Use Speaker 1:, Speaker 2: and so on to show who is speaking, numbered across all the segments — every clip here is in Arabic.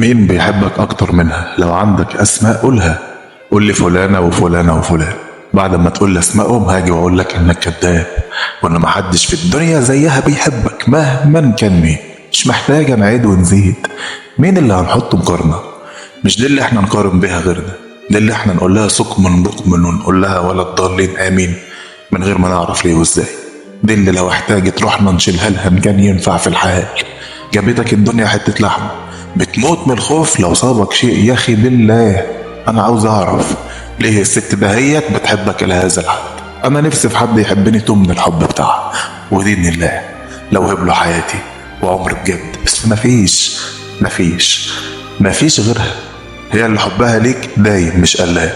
Speaker 1: مين بيحبك أكتر منها؟ لو عندك أسماء قولها. قول لي فلانة وفلانة وفلان. بعد ما تقول لي أسمائهم هاجي وأقول لك إنك كذاب، وإن محدش في الدنيا زيها بيحبك مهما كان مين. مش محتاجة نعيد ونزيد. مين اللي هنحط مقارنة؟ مش دي اللي إحنا نقارن بيها غيرنا، دي اللي إحنا نقول لها سكم بكم ونقول لها ولا الضالين آمين من غير ما نعرف ليه وإزاي. دي اللي لو احتاجت روحنا نشيلها لها إن كان ينفع في الحال. جابتك الدنيا حتة لحمة بتموت من الخوف لو صابك شيء، يا اخي بالله انا عاوز اعرف ليه الست دهيت بتحبك الى هذا الحد. انا نفسي في حد يحبني تمن الحب بتاعها، ودين الله لو هب له حياتي وعمري بجد. بس مفيش غيرها، هي اللي حبها ليك دايم مش قلاب،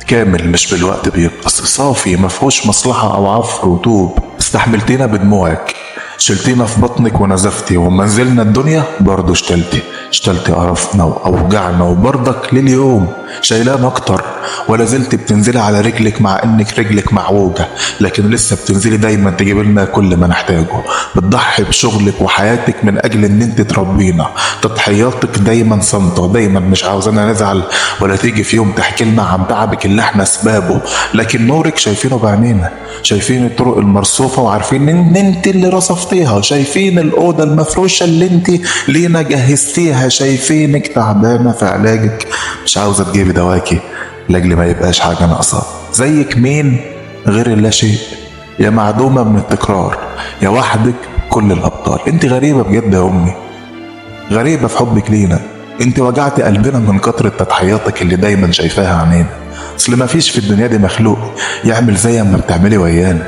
Speaker 1: كامل مش بالوقت بينقص، صافي مفهوش مصلحة او عفر وطوب. استحملتينا بدموعك، شلتينا في بطنك ونزفتي، وما نزلنا الدنيا برضه اشتلتي قرفنا واوجعنا، وبرضك لليوم شايلان اكتر. ولا زلت بتنزلي على رجلك مع انك رجلك معوجة، لكن لسه بتنزلي دايما تجيب لنا كل ما نحتاجه. بتضحي بشغلك وحياتك من اجل ان انت تربينا، تضحياتك دايما صامتة، دايما مش عاوزانا نزعل ولا تيجي في يوم تحكي لنا عن تعبك اللي احنا اسبابه. لكن نورك شايفينه بعينينا، شايفين الطرق المرصوفة وعارفين ان انت اللي رصفتيها، شايفين الأوضة المفروشة اللي انت لينا جهزتيها، شايفينك تعبانة في علاجك مش عاوزة تجيبي دواكي لاجل ما يبقاش حاجة ناقصة. زيك مين غير اللا شيء، يا معدومة من التكرار، يا وحدك كل الأبطال. انت غريبة بجد يا أمي، غريبة في حبك لينا. انت وجعتي قلبنا من كتر تضحياتك اللي دايما شايفاها عنينا. اصل مفيش في الدنيا دي مخلوق يعمل زي ما بتعملي ويانا.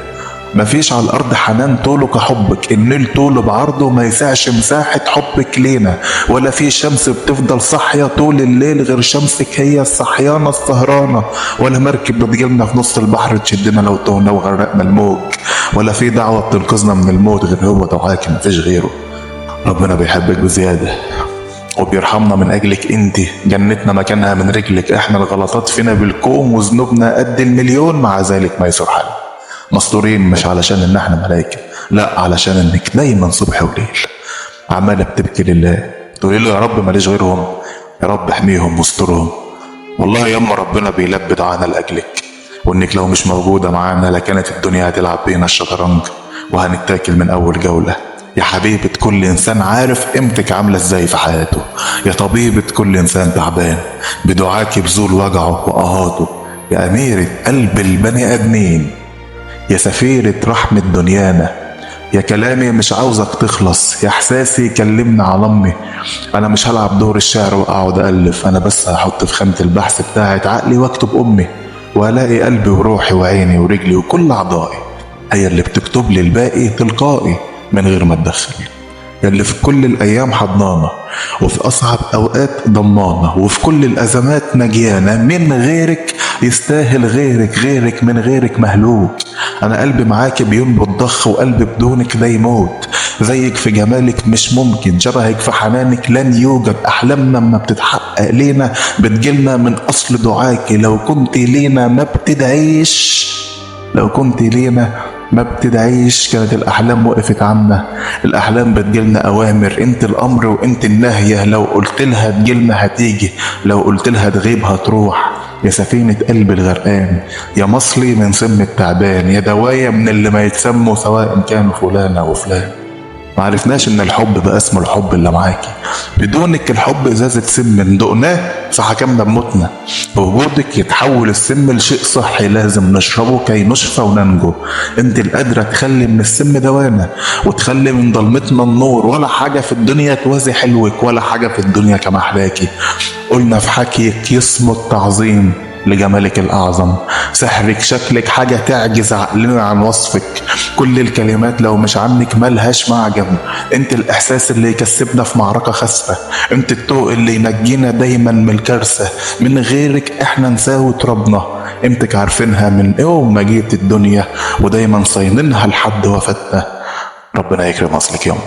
Speaker 1: مفيش على الارض حنان طوله كحبك، النيل طوله بعرضه ما يسعش مساحة حبك لينا. ولا في شمس بتفضل صاحية طول الليل غير شمسك هي الصحيانة السهرانة. ولا مركب بتجيلنا في نص البحر تشدنا لو تهنا وغرقنا الموج. ولا في دعوة بتنقذنا من الموت غير هو دعاك مفيش غيره. ربنا بيحبك بزيادة وبيرحمنا من اجلك، انت جنتنا مكانها من رجلك. احنا الغلطات فينا بالكوم وذنوبنا قد المليون، مع ذلك ما يسر حال. مستورين مش علشان ان احنا ملايكة، لا علشان انك دايما صبح وليل عمالة بتبكي لله تقولي له يا رب ماليش غيرهم، يا رب احميهم واسترهم. والله ياما ربنا بيلبي دعانا لاجلك، وانك لو مش موجودة معانا لكانت الدنيا هتلعب بينا الشطرنج وهنتاكل من اول جولة. يا حبيبة كل انسان عارف قيمتك عاملة ازاي في حياته، يا طبيبة كل انسان تعبان بدعاك بزول وجعه وقهاته. يا اميرة قلب البني ادمين، يا سفيرة رحمة دنيانا، يا كلامي مش عاوزك تخلص، يا احساسي كلمنا على امي. انا مش هلعب دور الشعر واقعد الف، انا بس هحط في خانة البحث بتاعت عقلي واكتب امي، والاقي قلبي وروحي وعيني ورجلي وكل اعضائي هي اللي بتكتب لي الباقي تلقائي من غير ما اتدخل. يلي في كل الايام حضنانة، وفي اصعب اوقات ضمانة، وفي كل الازمات نجيانة. من غيرك يستاهل غيرك من غيرك مهلوك. انا قلبي معاك بينبض ضخ، وقلبي بدونك ده يموت. زيك في جمالك مش ممكن، شبهك في حنانك لن يوجد. احلامنا ما بتتحقق لينا بتجيلنا من اصل دعاكي. لو كنت لينا ما بتدعيش كانت الأحلام وقفت عنا. الأحلام بتجيلنا أوامر، انت الأمر وانت النهية. لو قلت لها تجيلنا هتيجي، لو قلت لها تغيب هتروح. يا سفينة قلب الغرقان، يا مصلي من سم التعبان، يا دوايا من اللي ما يتسموا سواء كانوا فلان أو فلان. معرفناش ان الحب بقى اسمه الحب اللي معاكي. بدونك الحب ازازة سم دقناه فحكمنا بموتنا. بوجودك يتحول السم لشيء صحي لازم نشربه كي نشفى وننجو. انت القادرة تخلي من السم دوانا وتخلي من ضلمتنا النور. ولا حاجة في الدنيا توازي حلوك، ولا حاجة في الدنيا كمحلاكي. قلنا في حكيك يصمت تعظيم لجمالك الأعظم. سحرك شكلك حاجة تعجز عقلنا عن وصفك. كل الكلمات لو مش عنك ملهاش معجم. انت الإحساس اللي يكسبنا في معركة خسرة، انت الطوق اللي ينجينا دايما من الكارثة. من غيرك احنا نساوي ترابنا، قيمتك عارفينها من يوم ما جيت الدنيا ودايما صاينينها لحد وفاتنا. ربنا يكرم أصلك يوم.